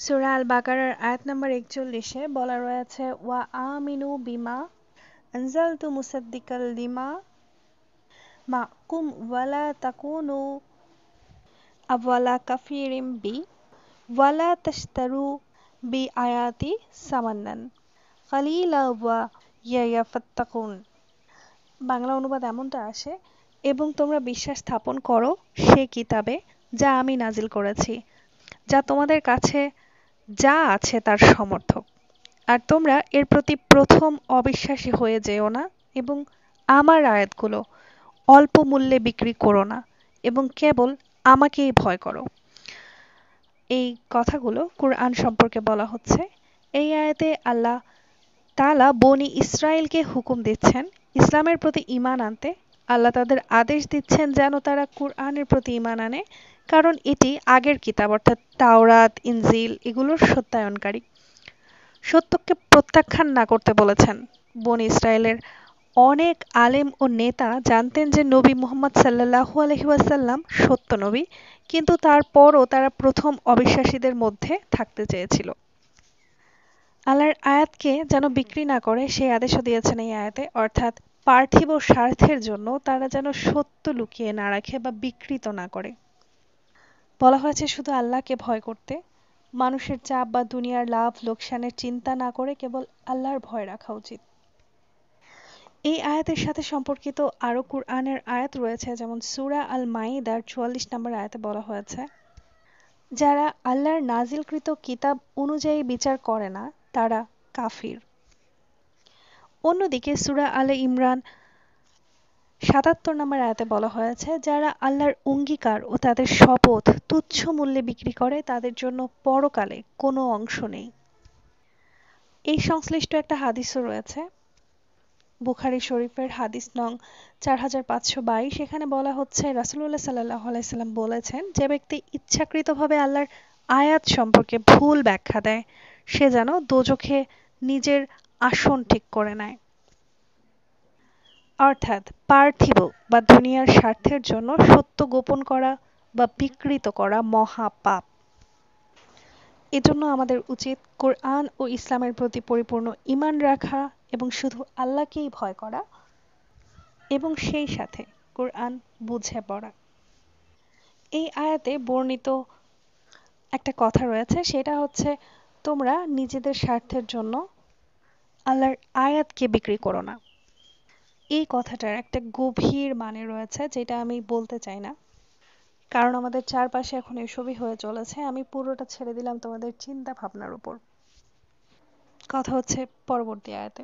সূরা আল বাকারার আয়াত নম্বর ৪১-এ বলা রয়েছে ওয়া আমিনু বিমা আনজালতু মুসাদ্দিকাল লিমা মাকুম ওয়ালা তাকুনু আওয়ালা কাফিরিম বি ওয়ালা তাশতারু বি আয়াতি সামান্নান কালিলা ওয়া ইয়াফাত্তাকুন। বাংলা অনুবাদ এমনটা আসে, এবং তোমরা বিশ্বাস স্থাপন করো সে কিতাবে যা আমি নাজিল করেছি, যা তোমাদের কাছে যা আছে তার সমর্থক, আর তোমরা এর প্রতি প্রথম অবিশ্বাসী হয়ে যেও না, এবং আমার আয়াতগুলো অল্প মূল্যে বিক্রি করো না, এবং কেবল আমাকেই ভয় করো। এই কথাগুলো কুরআন সম্পর্কে বলা হচ্ছে। এই আয়াতে আল্লাহ তাআলা বনি ইসরাইলকে হুকুম দিচ্ছেন ইসলামের প্রতি ঈমান আনতে। আল্লাহ তাদের আদেশ দিচ্ছেন যেন তারা কুরআনের প্রতি ঈমান আনে, কারণ এটি আগের কিতাব অর্থাৎ তাওরাত, ইনজিল এগুলোর সত্যায়নকারী। সত্যকে প্রত্যাখ্যান না করতে বলেছেন। বনি ইসরায়েলের অনেক আলেম ও নেতা জানতেন যে নবী মুহাম্মদ সাল্লাল্লাহু আলাইহি ওয়াসাল্লাম সত্য নবী, কিন্তু তারপরও তারা প্রথম অবিশ্বাসীদের মধ্যে থাকতে চেয়েছিল। আল্লাহর আয়াতকে যেন বিক্রি না করে সেই আদেশও দিয়েছেন এই আয়াতে, অর্থাৎ পার্থিব স্বার্থের জন্য তারা যেন সত্য লুকিয়ে না রাখে বা বিকৃত না করে। বলা হয়েছে শুধু আল্লাহকে ভয় করতে, মানুষের চাপ বা দুনিয়ার লাভ লোকসানের চিন্তা না করে কেবল আল্লাহর ভয় রাখা উচিত। এই আয়াতের সাথে সম্পর্কিত আরও কুরআনের আয়াত রয়েছে, যেমন সূরা আল মাইদার ৪৪ নম্বর আয়াতে বলা হয়েছে, যারা আল্লাহর নাজিলকৃত কিতাব অনুযায়ী বিচার করে না তারা কাফির। অন্যদিকে সূরা আলে ইমরান ৭৭ নম্বর আয়াতে বলা হয়েছে, যারা আল্লাহর অঙ্গীকার ও তাদের শপথ তুচ্ছ মূল্যে বিক্রি করে তাদের জন্য পরকালে কোনো অংশ নেই। এই সংশ্লিষ্ট একটা হাদিসও রয়েছে, বুখারী শরীফের হাদিস নং ৪৫২২। এখানে বলা হচ্ছে রাসূলুল্লাহ সাল্লাল্লাহু আলাইহি সাল্লাম বলেছেন, যে ব্যক্তি ইচ্ছাকৃতভাবে আল্লাহর আয়াত সম্পর্কে ভুল ব্যাখ্যা দেয় সে যেন দোজখে নিজের আসন ঠিক করে নেয়। অর্থাৎ পার্থিব বা দুনিয়ার স্বার্থের জন্য সত্য গোপন করা বা বিকৃত করা মহা পাপ। এজন্য আমাদের উচিত কোরআন ও ইসলামের প্রতি পরিপূর্ণ ঈমান রাখা এবং শুধু আল্লাহকেই ভয় করা, এবং সেই সাথে কোরআন বুঝে পড়া। এই আয়াতে বর্ণিত একটা কথা রয়েছে, সেটা হচ্ছে তোমরা নিজেদের স্বার্থের জন্য আল্লাহর আয়াতকে বিক্রি করো না। এই কথাটার একটা গভীর মানে রয়েছে, যেটা আমি বলতে চাই না, কারণ আমাদের চারপাশে এখন এসবই হয়ে চলেছে। আমি পুরোটা ছেড়ে দিলাম তোমাদের চিন্তা ভাবনার উপর। কথা হচ্ছে পরবর্তী আয়াতে।